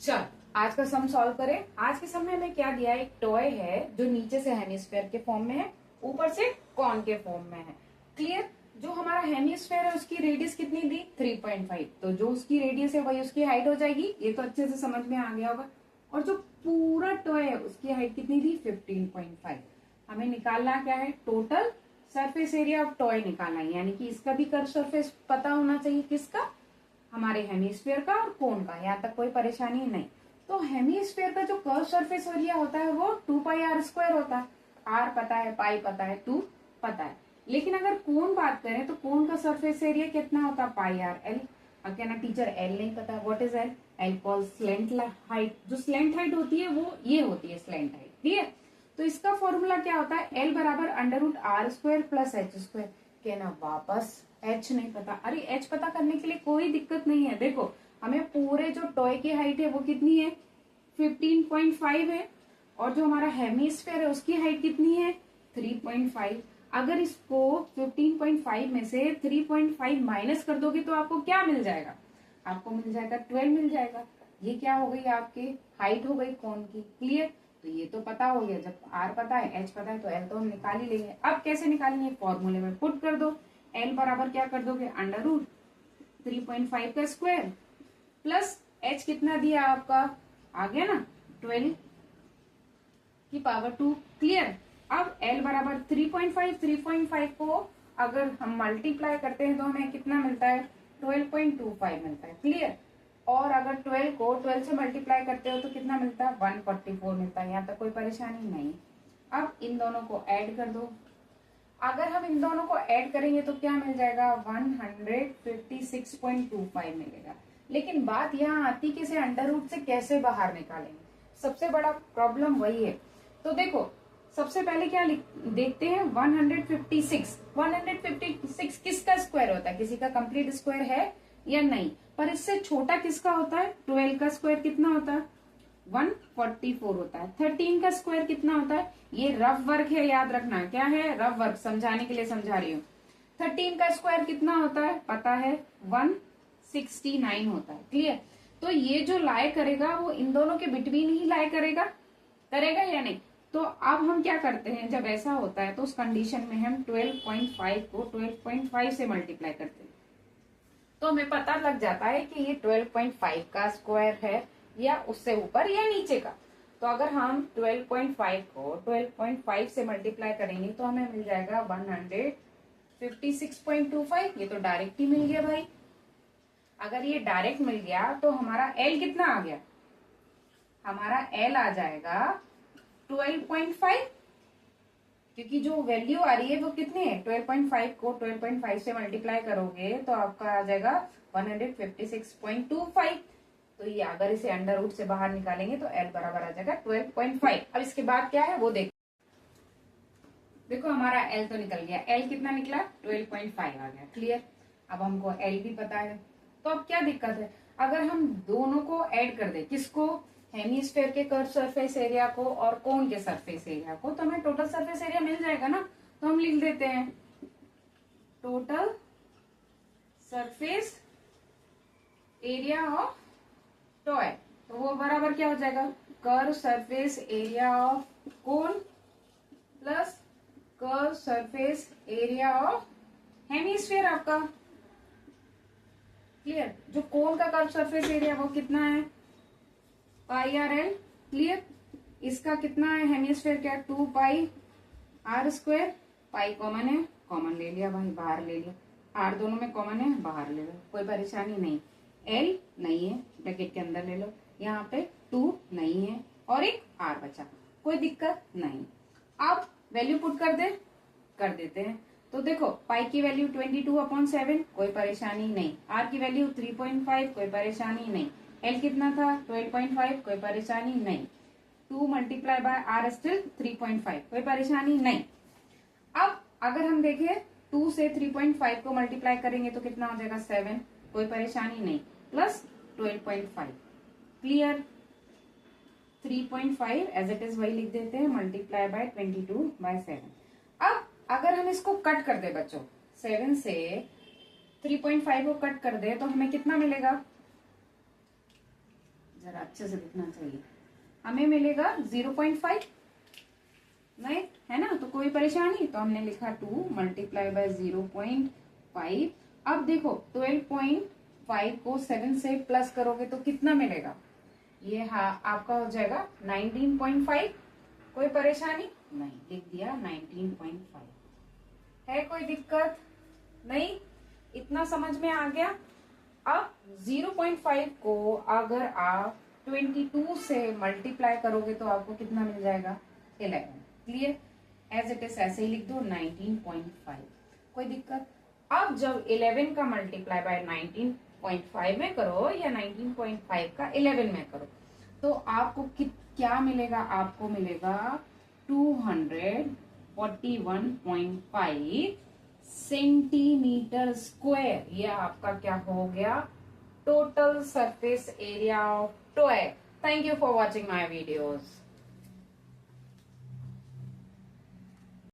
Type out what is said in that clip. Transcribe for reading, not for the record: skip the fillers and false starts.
चल आज का सम सॉल्व करें। आज के सम में हमें क्या दिया है, एक टॉय है जो नीचे से हेमिस्फेयर के फॉर्म में है, ऊपर से कॉन के फॉर्म में है। क्लियर। जो हमारा हेमिस्फेयर है उसकी रेडियस कितनी दी, 3.5। तो जो उसकी रेडियस है वही उसकी हाइट हो जाएगी। ये तो अच्छे से समझ में आ गया होगा। और जो पूरा टॉय है उसकी हाइट कितनी दी, 15.5। हमें निकालना क्या है, total surface area of toy निकालना है, यानी कि इसका भी कर्व सरफेस पता होना चाहिए। किसका, हमारे हेमिस्फीयर का और कोन का। यहाँ तक कोई परेशानी नहीं। तो हेमिस्फीयर का जो कर्व सरफेस एरिया होता है वो 2πr² होता है। आर पता है, पाई पता है, 2 पता है। लेकिन अगर कोन बात करें तो कोन का सरफेस एरिया कितना होता है, πr/l। अब क्या ना टीचर, एल नहीं पता, what is L? L call slant height. जो स्लेंट हाइट होती है वो ये होती है स्लेंट हाइट। ठीक है। तो इसका फॉर्मूला क्या होता है, एल बराबर √r² + h²। कहना वापस एच नहीं पता। अरे एच पता करने के लिए कोई दिक्कत नहीं है। देखो हमें पूरे जो टॉय की हाइट है वो कितनी है, 15.5 है। और जो हमारा हेमिस्फेयर है उसकी हाइट कितनी है, 3.5। अगर इसको 15.5 में से 3.5 माइनस कर दोगे तो आपको क्या मिल जाएगा, आपको मिल जाएगा 12 मिल जाएगा। ये क्या हो गई, आपकी हाइट हो गई कोन की। क्लियर। तो ये तो पता हो गया। जब आर पता है, एच पता है, तो एल तो हम निकाल ही लेंगे। अब कैसे निकालेंगे, फॉर्मूले में पुट कर दो। एल बराबर क्या कर दोगे, √3.5 का स्क्वायर प्लस एच कितना दिया आपका, आ गया ना 12 की पावर 2। क्लियर। अब एल बराबर 3.5 को अगर हम मल्टीप्लाई करते हैं तो हमें कितना मिलता है, 12.25 मिलता है। क्लियर। और अगर 12 को 12 से मल्टीप्लाई करते हो तो कितना मिलता है, 144 मिलता है। यहाँ तक कोई परेशानी नहीं। अब इन दोनों को ऐड कर दो। अगर हम इन दोनों को ऐड करेंगे तो क्या मिल जाएगा, 156.25 मिलेगा। लेकिन बात यहाँ आती कि इसे अंडर रूट से कैसे बाहर निकालेंगे, सबसे बड़ा प्रॉब्लम वही है। तो देखो सबसे पहले क्या देखते हैं, 156 किसका स्क्वायर होता है, किसी का कंप्लीट स्क्वायर है या नहीं। पर इससे छोटा किसका होता है, 12 का स्क्वायर कितना होता है, 144 होता है। 13 का स्क्वायर कितना होता है, ये रफ वर्क है, याद रखना क्या है, रफ वर्क, समझाने के लिए समझा रही हूँ। 13 का स्क्वायर कितना होता है पता है, 169 होता है। क्लियर। तो ये जो लाई करेगा वो इन दोनों के बिटवीन ही लाई करेगा, करेगा या नहीं। तो अब हम क्या करते हैं, जब ऐसा होता है तो उस कंडीशन में हम 12.5 को 12.5 से मल्टीप्लाई करते हैं तो हमें पता लग जाता है कि ये 12.5 का स्क्वायर है या उससे ऊपर या नीचे का। तो अगर हम 12.5 को 12.5 से मल्टीप्लाई करेंगे तो हमें मिल जाएगा 156.25। ये तो डायरेक्ट ही मिल गया भाई। अगर ये डायरेक्ट मिल गया तो हमारा एल कितना आ गया, हमारा एल आ जाएगा 12.5, क्योंकि जो वैल्यू आ रही है वो कितनी है, 12.5 को 12.5 से मल्टीप्लाई करोगे तो आपका आ जाएगा 156.25। तो ये अगर इसे अंडर रूट से बाहर निकालेंगे तो एल बराबर आ जाएगा 12.5। अब इसके बाद क्या है वो देखो हमारा एल तो निकल गया। एल कितना निकला, 12.5 आ गया। क्लियर। अब हमको एल भी पता है। तो अब क्या दिक्कत है, अगर हम दोनों को ऐड कर दे, किसको, हेमिस्फेयर के कर्व सरफेस एरिया को और कोन के सरफेस एरिया को, तो हमें टोटल सरफेस एरिया मिल जाएगा ना। तो हम लिख देते हैं total surface area of toy. तो वो बराबर क्या हो जाएगा, curve surface area of cone plus curve surface area of hemisphere आपका। क्लियर। जो कोन का कर्व सरफेस एरिया वो कितना है, πr/l। क्लियर। इसका कितना है, हेमिस्फीयर क्या, 2πr²। पाई कॉमन है, कॉमन ले लिया भाई, बाहर ले लिया। आर दोनों में कॉमन है, बाहर ले लो, कोई परेशानी नहीं। एल नहीं है, ब्रैकेट के अंदर ले लो। यहाँ पे 2 नहीं है और एक आर बचा, कोई दिक्कत नहीं। अब वैल्यू पुट कर देते हैं। तो देखो पाई की वैल्यू 22/7, कोई परेशानी नहीं। आर की वैल्यू 3.5, कोई परेशानी नहीं। एल कितना था, 12.5, कोई परेशानी नहीं। 2 मल्टीप्लाई बाय आर स्टिल 3.5, कोई परेशानी नहीं। अब अगर हम देखें 2 से 3.5 को मल्टीप्लाई करेंगे तो कितना हो जाएगा, 7, कोई परेशानी नहीं, plus 12.5। Clear. 3.5 as it is वही लिख देते हैं, मल्टीप्लाई बाय 22/7। अब अगर हम इसको कट कर दे बच्चों, 7 से 3.5 को कट कर दे तो हमें कितना मिलेगा, जरा अच्छे से दिखना चाहिए। हमें मिलेगा 0.5, नहीं है ना, तो कोई परेशानी, तो हमने लिखा 2 मल्टीप्लाई बाय 0.5। अब देखो 12.5 को 7 से प्लस करोगे तो कितना मिलेगा, ये हाँ आपका हो जाएगा 19.5। कोई परेशानी नहीं, लिख दिया 19.5। है कोई दिक्कत नहीं, इतना समझ में आ गया। अब 0.5 को अगर आप 22 से मल्टीप्लाई करोगे तो आपको कितना मिल जाएगा, 11। क्लियर, एज इट इज ऐसे ही लिख दो 19.5। कोई दिक्कत। अब जब 11 का मल्टीप्लाई बाय 19.5 में करो या 19.5 का 11 में करो तो आपको क्या मिलेगा, आपको मिलेगा 241.5 सेंटीमीटर स्क्वायर। ये आपका क्या हो गया, total surface area of toy. Thank you for watching my videos.